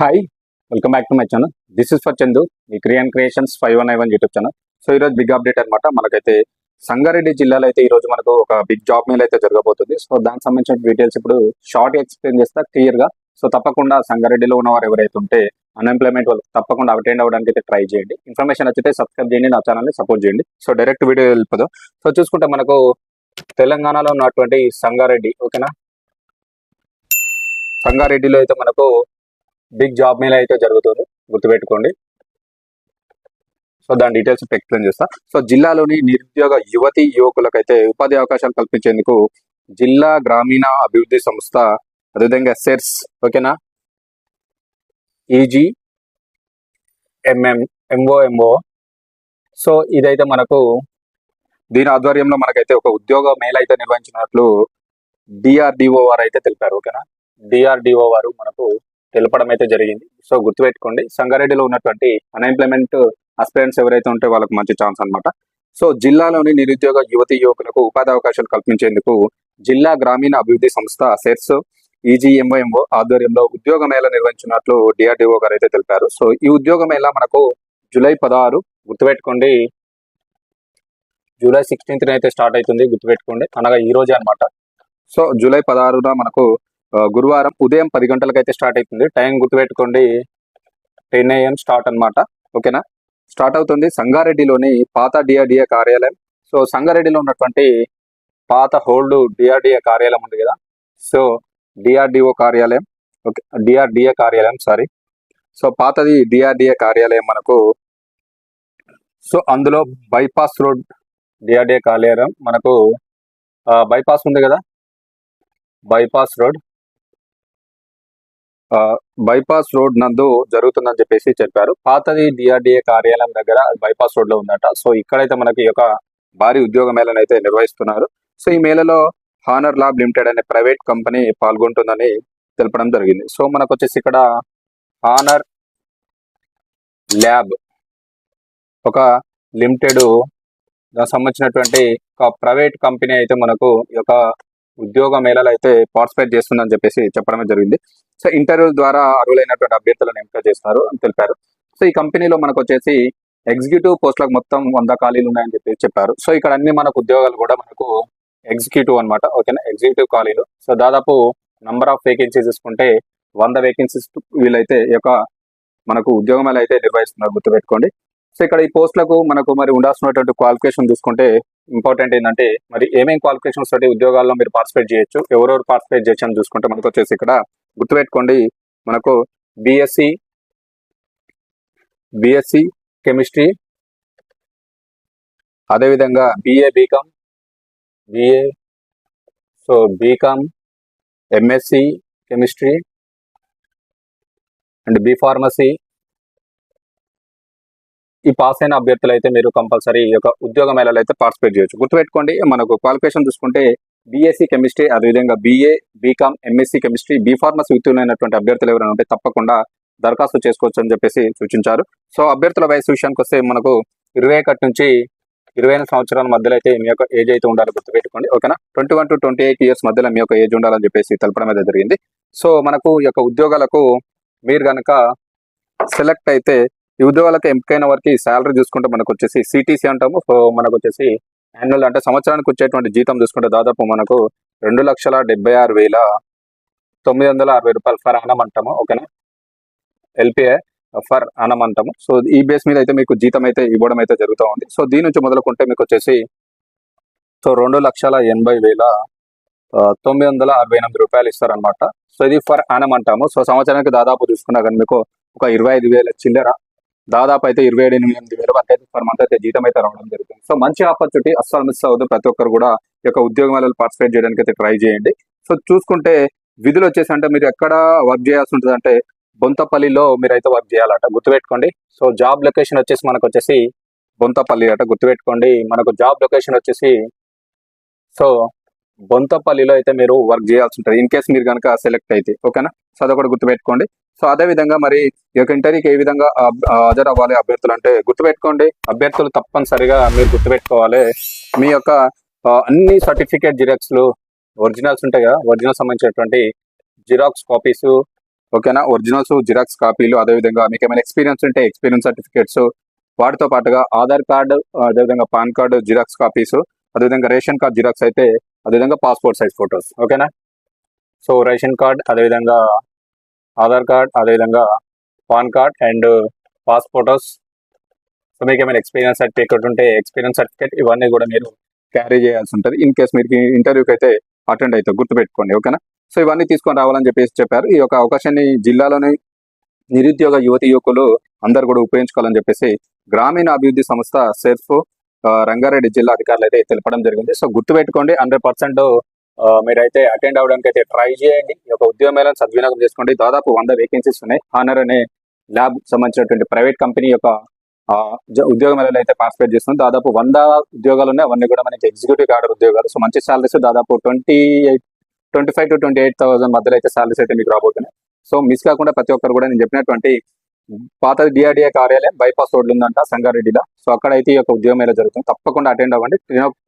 Hi, welcome back to my channel. This is for Chandu, me creations 5191 YouTube channel. So ఈరోజు big update అనమాట. మనకైతే సంగారెడ్డి జిల్లాలో అయితే ఈ రోజు మనకు ఒక బిగ్ జాబ్ మేల్ అయితే జరగబోతుంది. సో దానికి సంబంధించిన డీటెయిల్స్ ఇప్పుడు షార్ట్ ఎక్స్ప్లెయిన్ చేస్తా క్లియర్ గా. సో తప్పకుండా సంగారెడ్డిలో ఉన్న వారు ఎవరైతే ఉంటే అన్ఎంప్లాయ్మెంట్ వాళ్ళు తప్పకుండా అటెండ్ అవ్వడానికి అయితే ట్రై చేయండి. ఇన్ఫర్మేషన్ వచ్చితే సబ్స్క్రైబ్ చేయండి, నా ఛానల్ని సపోర్ట్ చేయండి. సో డైరెక్ట్ వీడియో వెళ్ళిపోదాం. సో చూసుకుంటే మనకు తెలంగాణలో ఉన్నటువంటి సంగారెడ్డి, ఓకేనా, సంగారెడ్డిలో అయితే మనకు బిగ్ జాబ్ మేళ అయితే జరుగుతుంది, గుర్తుపెట్టుకోండి. సో దాని డీటెయిల్స్ ఎక్స్ప్లెయిన్ చేస్తా. సో జిల్లాలోని నిరుద్యోగ యువతి యువకులకైతే ఉపాధి అవకాశాలు కల్పించేందుకు జిల్లా గ్రామీణ అభివృద్ధి సంస్థ, అదేవిధంగా సెర్స్, ఓకేనా, ఈజీ ఎంఓ. సో ఇదైతే మనకు దీని ఆధ్వర్యంలో మనకైతే ఒక ఉద్యోగ మేళ అయితే నిర్వహించినట్లు డిఆర్డిఓ వారు అయితే తెలిపారు, ఓకేనా. డిఆర్డిఓ వారు మనకు తెలపడం అయితే జరిగింది. సో గుర్తుపెట్టుకోండి, సంగారెడ్డిలో ఉన్నటువంటి అన్ఎంప్లాయ్మెంట్ ఆస్పిరెంట్స్ ఎవరైతే ఉంటే వాళ్ళకి మంచి ఛాన్స్ అనమాట. సో జిల్లాలోని నిరుద్యోగ యువతి యువకులకు ఉపాధి అవకాశాలు కల్పించేందుకు జిల్లా గ్రామీణ అభివృద్ధి సంస్థ సెర్స్ ఈజీఎంఓ ఆధ్వర్యంలో ఉద్యోగ మేళ నిర్వహించినట్లు డిఆర్డిఓ గారు అయితే తెలిపారు. సో ఈ ఉద్యోగ మేళ మనకు జూలై 16, గుర్తుపెట్టుకోండి, జూలై 16th అయితే స్టార్ట్ అవుతుంది, గుర్తుపెట్టుకోండి, అనగా ఈ రోజే అనమాట. సో జూలై 16న మనకు గురువారం ఉదయం 10 గంటలకు అయితే స్టార్ట్ అవుతుంది. టైం గుర్తుపెట్టుకోండి, 10 AM స్టార్ట్ అనమాట, ఓకేనా. స్టార్ట్ అవుతుంది సంగారెడ్డిలోని పాత డిఆర్డిఏ కార్యాలయం. సో సంగారెడ్డిలో ఉన్నటువంటి పాత హోల్డ్ డిఆర్డిఏ కార్యాలయం ఉంది కదా, సో డిఆర్డిఓ కార్యాలయం, ఓకే, డిఆర్డిఏ కార్యాలయం, సారీ. సో పాతది డిఆర్డిఏ కార్యాలయం మనకు. సో అందులో బైపాస్ రోడ్ డిఆర్డిఏ కార్యాలయం మనకు, బైపాస్ ఉంది కదా, బైపాస్ రోడ్ నందు జరుగుతుందని చెప్పేసి చెప్పారు. పాతది డిఆర్డిఏ కార్యాలయం దగ్గర బైపాస్ రోడ్ లో ఉందట. సో ఇక్కడైతే మనకి ఒక భారీ ఉద్యోగ మేళను అయితే నిర్వహిస్తున్నారు. సో ఈ మేళలో హానర్ ల్యాబ్ లిమిటెడ్ అనే ప్రైవేట్ కంపెనీ పాల్గొంటుందని తెలపడం జరిగింది. సో మనకు వచ్చేసి ఇక్కడ హానర్ ల్యాబ్ ఒక లిమిటెడ్ దానికి సంబంధించినటువంటి ఒక ప్రైవేట్ కంపెనీ అయితే మనకు ఈ యొక్క ఉద్యోగ మేళలు అయితే పార్టిసిపేట్ చేస్తుందని చెప్పేసి చెప్పడమే జరిగింది. సో ఇంటర్వ్యూ ద్వారా అర్హులైనటువంటి అభ్యర్థులను ఎంపిక చేస్తారు అని తెలిపారు. సో ఈ కంపెనీలో మనకు వచ్చేసి ఎగ్జిక్యూటివ్ పోస్టులకు మొత్తం 100 ఖాళీలు ఉన్నాయని చెప్పి చెప్పారు. సో ఇక్కడ అన్ని మనకు ఉద్యోగాలు కూడా మనకు ఎగ్జిక్యూటివ్ అనమాట, ఓకేనా, ఎగ్జిక్యూటివ్ ఖాళీలు. సో దాదాపు నంబర్ ఆఫ్ వేకెన్సీస్ చూసుకుంటే 100 వేకెన్సీస్ వీళ్ళైతే ఈ యొక్క మనకు ఉద్యోగం అయితే నిర్వహిస్తున్నారు, గుర్తుపెట్టుకోండి. సో ఇక్కడ ఈ పోస్టులకు మనకు మరి ఉండాల్సినటువంటి క్వాలిఫికేషన్ చూసుకుంటే ఇంపార్టెంట్ ఏంటంటే మరి ఏమేమి క్వాలిఫికేషన్స్ తోటి ఉద్యోగాల్లో మీరు పార్టిసిపేట్ చేయొచ్చు, ఎవరెవరు పార్టిసిపేట్ చేయొచ్చు అని చూసుకుంటే మనకు వచ్చేసి ఇక్కడ గుర్తుపెట్టుకోండి, మనకు బిఎస్సి కెమిస్ట్రీ, అదేవిధంగా BCom, so BCom, MSc chemistry and pharmacy, ఈ పాస్ అయిన అభ్యర్థులు అయితే మీరు కంపల్సరీ ఈ యొక్క ఉద్యోగ మేళలో అయితే పార్టిసిపేట్ చేయొచ్చు. గుర్తుపెట్టుకోండి, మనకు క్వాలిఫికేషన్ చూసుకుంటే బీఎస్సీ కెమిస్ట్రీ, అదేవిధంగా బీకామ్, ఎంఎస్సీ కెమిస్ట్రీ, ఫార్మసీ ఉత్తీర్ణమైనటువంటి అభ్యర్థులు ఎవరైనా ఉంటే తప్పకుండా దరఖాస్తు చేసుకోవచ్చు అని చెప్పేసి సూచించారు. సో అభ్యర్థుల వయసు విషయానికి వస్తే మనకు 21 నుంచి 28 సంవత్సరాల మధ్యలో అయితే మీ యొక్క ఏజ్ అయితే ఉండాలి, గుర్తుపెట్టుకోండి, ఓకేనా. 21 to 28 years మధ్యలో మీ యొక్క ఏజ్ ఉండాలని చెప్పేసి తెలపడం అయితే జరిగింది. సో మనకు ఈ యొక్క ఉద్యోగాలకు మీరు కనుక సెలెక్ట్ అయితే ఈ ఉద్యోగాలకు ఎంపికైన వారికి శాలరీ చూసుకుంటే మనకు వచ్చేసి సిటీసీ అంటాము. సో మనకు వచ్చేసి యాన్యువల్ అంటే సంవత్సరానికి వచ్చేటువంటి జీతం చూసుకుంటే దాదాపు మనకు 2,76,960 రూపాయలు ఫర్ యానం అంటాము, ఓకేనా, ఎల్పిఏ ఫర్ యానం అంటాము. సో ఈ బేస్ మీద అయితే మీకు జీతం అయితే ఇవ్వడం అయితే జరుగుతూ ఉంది. సో దీని నుంచి మొదలుకుంటే మీకు వచ్చేసి సో 2,80,968 రూపాయలు ఇస్తారనమాట. సో ఇది ఫర్ యానం అంటాము. సో సంవత్సరానికి దాదాపు చూసుకున్నా కానీ మీకు ఒక 25,000 చిల్లర, దాదాపు అయితే 27,800 వరకు అయితే పర్ మంత్ అయితే జీతం అయితే రావడం జరుగుతుంది. సో మంచి ఆపర్చునిటీ, అస్సలు మిస్ అవ్వదు. ప్రతి ఒక్కరు కూడా ఈ యొక్క ఉద్యోగాలలో పార్టిసిపేట్ చేయడానికి అయితే ట్రై చేయండి. సో చూసుకుంటే విధులు వచ్చేసి అంటే మీరు ఎక్కడ వర్క్ చేయాల్సి ఉంటుంది అంటే బొంతపల్లిలో మీరు అయితే వర్క్ చేయాలట, గుర్తుపెట్టుకోండి. సో జాబ్ లొకేషన్ వచ్చేసి మనకు వచ్చేసి బొంతపల్లి అట, గుర్తుపెట్టుకోండి. మనకు జాబ్ లొకేషన్ వచ్చేసి సో బొంతపల్లిలో అయితే మీరు వర్క్ చేయాల్సి ఉంటుంది ఇన్ కేసు మీరు కనుక సెలెక్ట్ అయితే, ఓకేనా. సో అదొకటి గుర్తుపెట్టుకోండి. సో అదే విధంగా మరి ఈ యొక్క ఇంటర్వ్యూకి ఏ విధంగా హాజరు అవ్వాలి అభ్యర్థులు అంటే గుర్తుపెట్టుకోండి, అభ్యర్థులు తప్పనిసరిగా మీరు గుర్తుపెట్టుకోవాలి మీ యొక్క అన్ని సర్టిఫికేట్ జిరాక్స్లు, ఒరిజినల్స్ ఉంటాయి కదా, ఒరిజినల్ సంబంధించినటువంటి జిరాక్స్ కాపీస్, ఓకేనా. ఒరిజినల్స్, జిరాక్స్ కాపీలు, అదేవిధంగా మీకు ఏమైనా ఎక్స్పీరియన్స్ ఉంటే ఎక్స్పీరియన్స్ సర్టిఫికేట్స్, వాటితో పాటుగా ఆధార్ కార్డు, అదేవిధంగా పాన్ కార్డు జిరాక్స్ కాపీస్, అదేవిధంగా రేషన్ కార్డ్ జిరాక్స్ అయితే, అదేవిధంగా పాస్పోర్ట్ సైజ్ ఫొటోస్. ఓకేనా. సో రేషన్ కార్డ్, అదేవిధంగా ఆధార్ కార్డ్, అదేవిధంగా pan card and pass photos. So మీకు ఏమైనా ఎక్స్పీరియన్స్ సర్టిఫికేట్ ఉంటే ఎక్స్పీరియన్స్ సర్టిఫికేట్, ఇవన్నీ కూడా మీరు క్యారీ చేయాల్సి ఉంటుంది ఇన్ కేస్ మీరు ఇంటర్వ్యూకి అయితే అటెండ్ అయితే, గుర్తుపెట్టుకోండి. ఓకేనా. సో ఇవన్నీ తీసుకొని రావాలని చెప్పేసి చెప్పారు. ఈ యొక్క అవకాశాన్ని జిల్లాలోని నిరుద్యోగ యువతి యువకులు అందరు కూడా ఉపయోగించుకోవాలని చెప్పేసి గ్రామీణ అభివృద్ధి సంస్థ సెర్ఫ్ రంగారెడ్డి జిల్లా అధికారులు అయితే తెలపడం జరిగింది. సో గుర్తుపెట్టుకోండి, 100% మీరైతే అటెండ్ అవ్వడానికి అయితే ట్రై చేయండి. ఈ యొక్క ఉద్యోగ మేళను సద్వినియోగం చేసుకోండి. దాదాపు 100 వేకెన్సీస్ ఉన్నాయి. హానర్ అనే ల్యాబ్ సంబంధించినటువంటి ప్రైవేట్ కంపెనీ యొక్క ఉద్యోగ మేళలో అయితే పార్టిసిపేట్ చేస్తుంది. దాదాపు 100 ఉద్యోగాలు ఉన్నాయి. అవన్నీ కూడా మనకి ఎగ్జిక్యూటివ్ ఆర్డర్ ఉద్యోగాలు. సో మంచి సాలరీస్, దాదాపు 25 to 28,000 మధ్యలో అయితే సాలరీస్ అయితే మీకు రాబోతున్నాయి. సో మిస్ కాకుండా ప్రతి ఒక్కరు కూడా నేను చెప్పినటువంటి పాత డిఆర్డిఏ కార్యాలయం బైపాస్ రోడ్లు ఉందంట సంగారెడ్డిలో. సో అక్కడ అయితే ఈ యొక్క ఉద్యోగం మేళ జరుగుతుంది. తప్పకుండా అటెండ్ అవ్వండి.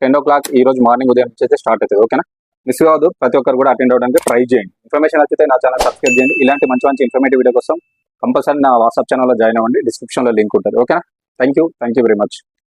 10 o'clock ఈ రోజు మార్నింగ్ ఉదయం నుంచి అయితే స్టార్ట్ అవుతుంది. ఓకేనా. మిస్ కావద్దు. ప్రతి ఒక్కరు కూడా అటెండ్ అవ్వడానికి ట్రై చేయండి. ఇన్ఫర్మేషన్ నచ్చితే నా ఛానల్ సబ్స్క్రైబ్ చేయండి. ఇలాంటి మంచి మంచి ఇన్ఫర్మేటివ్ వీడియో కోసం కంపల్సరీ నా వాట్సాప్ ఛానల్లో జాయిన్ అవ్వండి. డిస్క్రిప్షన్లో లింక్ ఉంటుంది. ఓకేనా. Thank you very much.